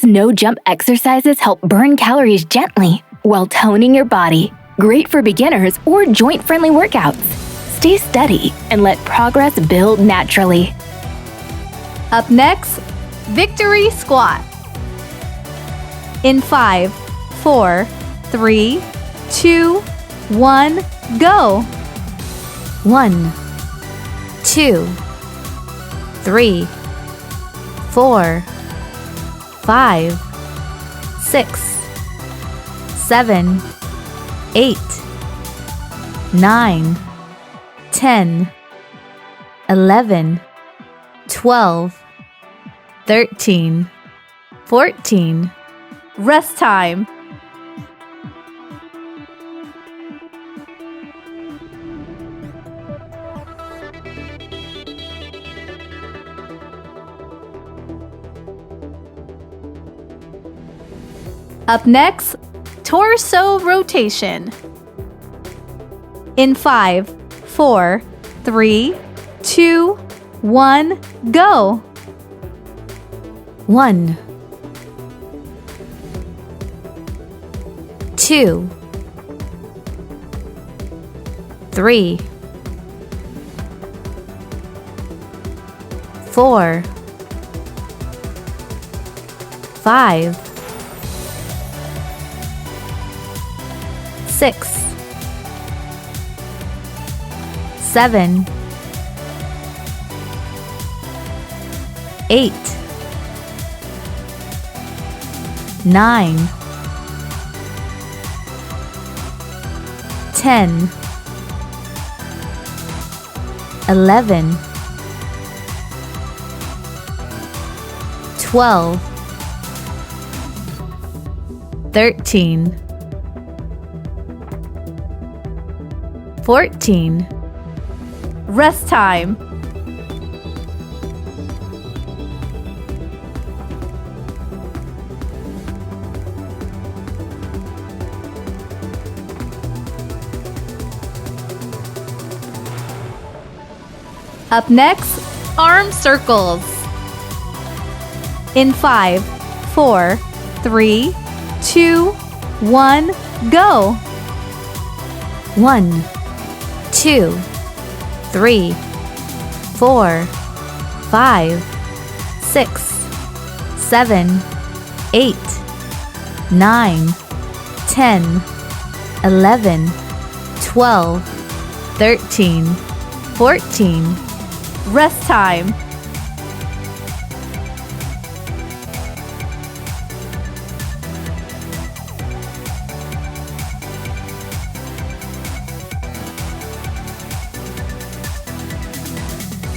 These no-jump exercises help burn calories gently while toning your body. Great for beginners or joint-friendly workouts. Stay steady and let progress build naturally. Up next, victory squat. In 5, 4, 3, 2, 1, go! 1, 2, 3, 4, 5, 6, 7, 8, 9, 10, 11, 12, 13, 14. Rest time. Up next, torso rotation. In 5, 4, 3, 2, 1, go! 1, 2, 3, 4, 5, 6, 7, 8, 9, 10, 11, 12, 13, 14. Rest time. Up next, arm circles. In 5, 4, 3, 2, 1, go! 1, 2, 3, 4, 5, 6, 7, 8, 9, 10, 11, 12, 13, 14. Rest time.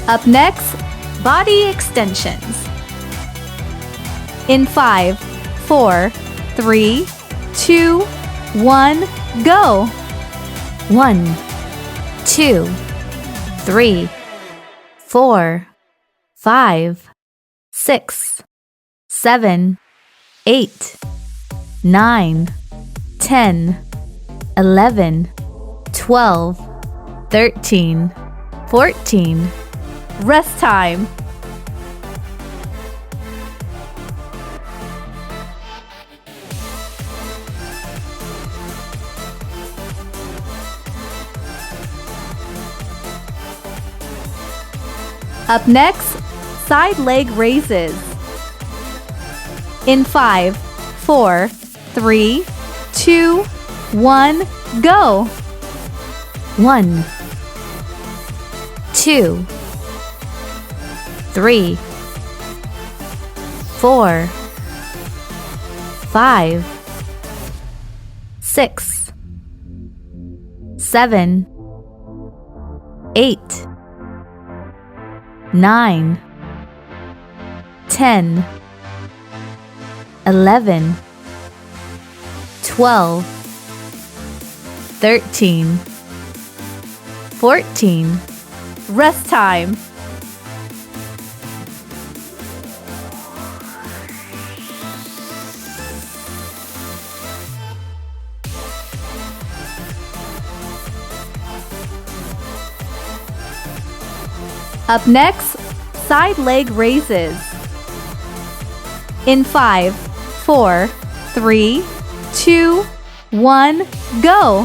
Up next, body extensions. In 5, 4, 3, 2, 1, go! 1, 2, 3, 4, 5, 6, 7, 8, 9, 10, 11, 12, 13, 14. Rest time. Up next, side leg raises. In 5, 4, 3, 2, 1, go! 1, 2, 3, 4, 5, 6, 7, 8, 9, 10, 11, 12, 13, 14. Rest time. Up next, side leg raises. In 5, 4, 3, 2, 1, go!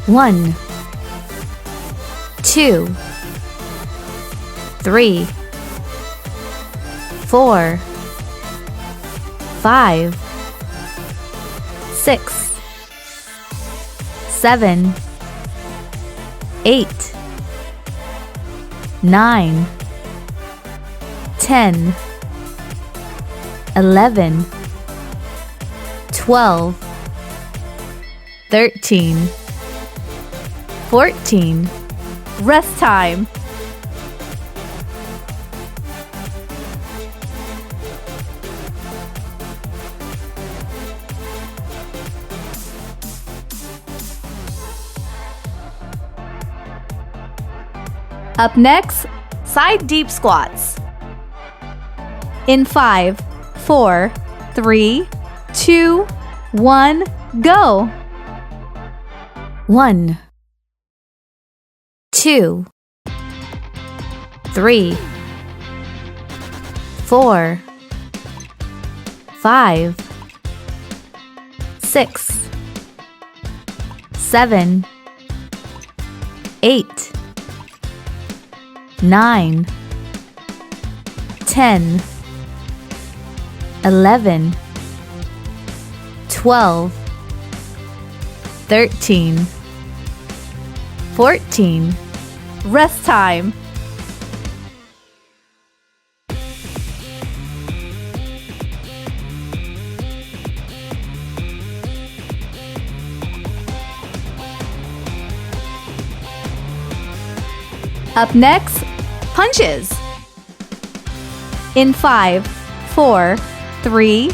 1, 2, 3, 4, 5, 6, 7, 8, 9, 10, 11, 12, 13, 14. Rest time. Up next, side deep squats. In 5, 4, 3, 2, 1, go! 1, 2, 3, 4, 5, 6, 7, 8, 9, 10, 11, 12, 13, 14. Rest time. Up next, punches. In 5, 4, 3,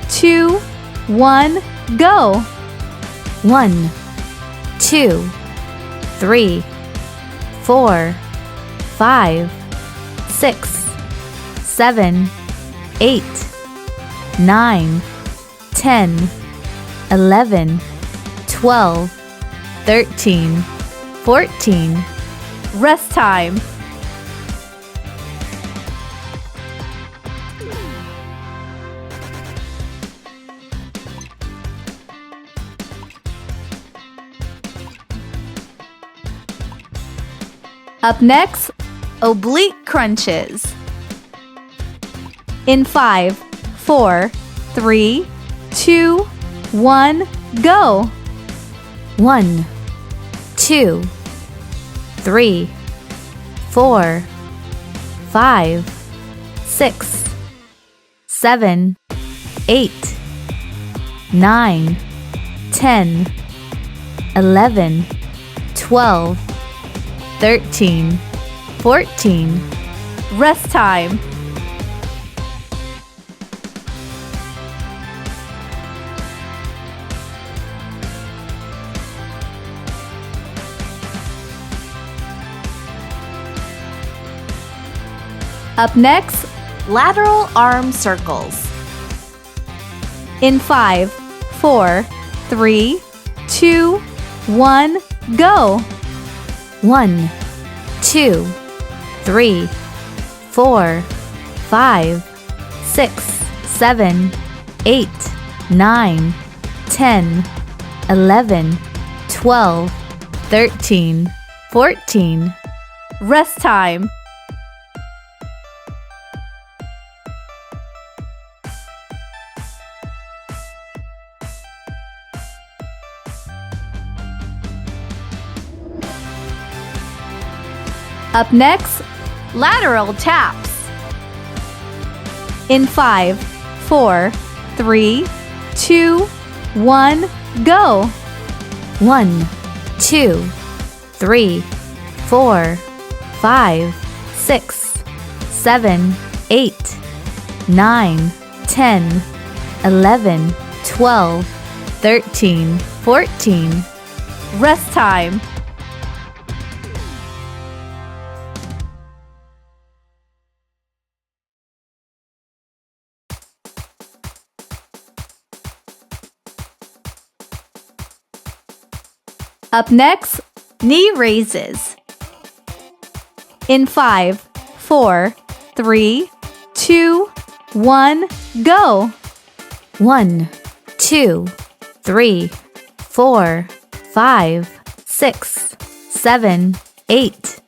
2, 1, go! 1, 2, 3, 4, 5, 6, 7, 8, 9, 10, 11, 12, 13, 14. Rest time. Up next, oblique crunches. In 5, 4, 3, 2, 1, go! 1, 2, 3, 4, 5, 6, 7, 8, 9, 10, 11, 12, 13, 14. Rest time. Up next, lateral arm circles. In 5, 4, 3, 2, 1, go! 1, 2, 3, 4, 5, 6, 7, 8, 9, 10, 11, 12, 13, 14. Rest time. Up next, lateral taps. In 5, 4, 3, 2, 1, go! 1, 2, 3, 4, 5, 6, 7, 8, 9, 10, 11, 12, 13, 14. Rest time. Up next, knee raises. In 5, 4, 3, 2, 1, go! 1, 2, 3, 4, 5, 6, 7, 8,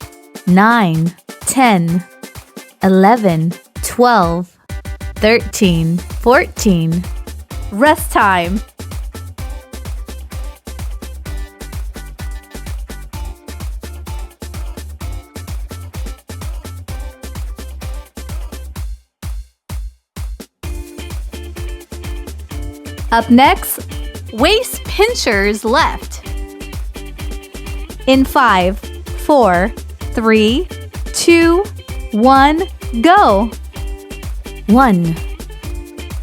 9, 10, 11, 12, 13, 14. Rest time. Up next, waist pinchers left. In 5, 4, 3, 2, 1, go. 1,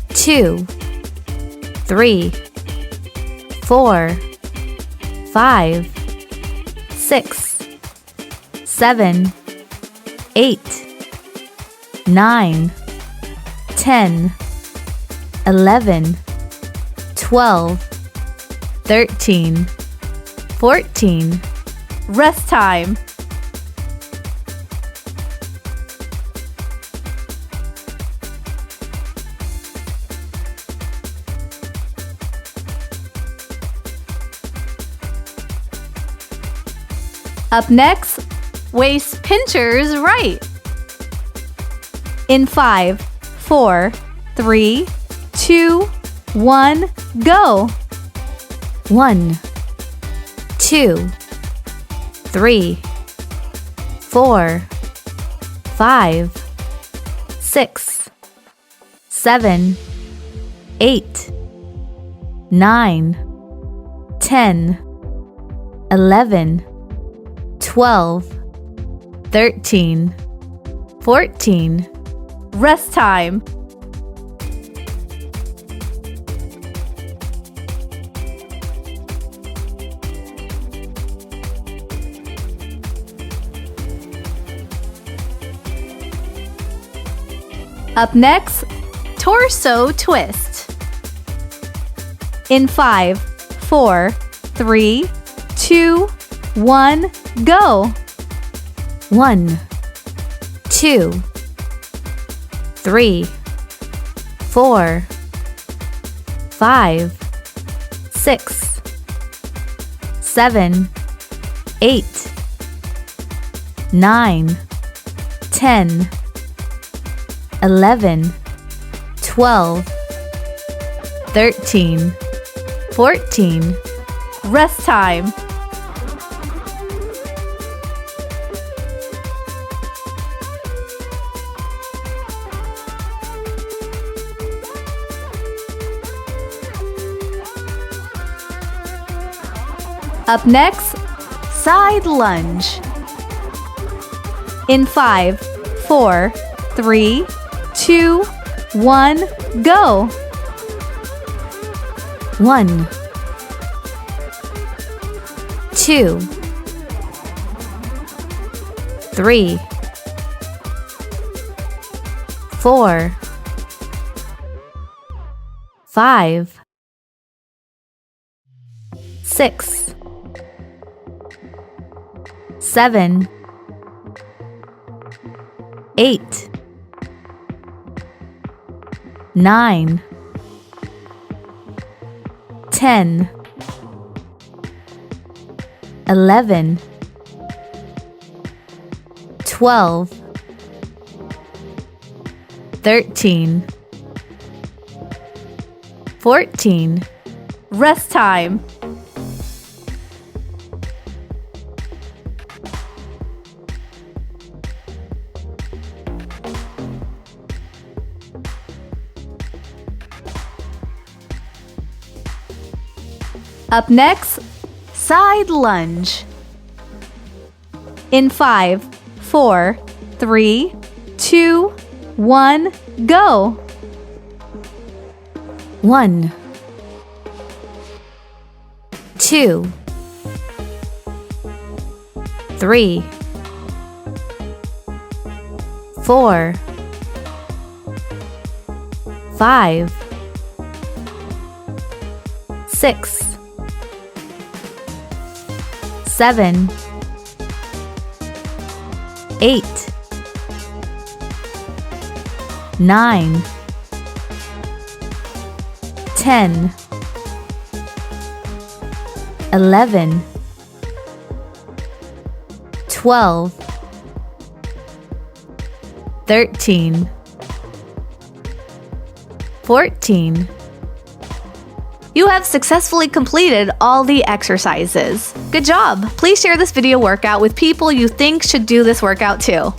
2, 3, 4, 5, 6, 7, 8, 9, 10, 11, 12, 13, 14. Rest time. Up next, waist pinchers right. In 5, 4, 3, 2, 1, go. 1, 2, 3, 4, 5, 6, 7, 8, 9, 10, 11, 12, 13, 14. Rest time. Up next, torso twist. In 5, 4, 3, 2, 1, go. 1, 2, 3, 4, 5, 6, 7, 8, 9, 10, 11, 12, 13, 14. Rest time. Up next, side lunge. In 5, 4, 3, 2, 1, go. 1, 2, 3, 4, 5, 6, 7, 8, 9, 10, 11, 12, 13, 14. Rest time. Up next, side lunge. In 5, 4, 3, 2, 1, go. 1, 2, 3, 4, 5, 6, 7, 8, 9, 10, 11, 12, 13, 14. You have successfully completed all the exercises. Good job! Please share this video workout with people you think should do this workout too.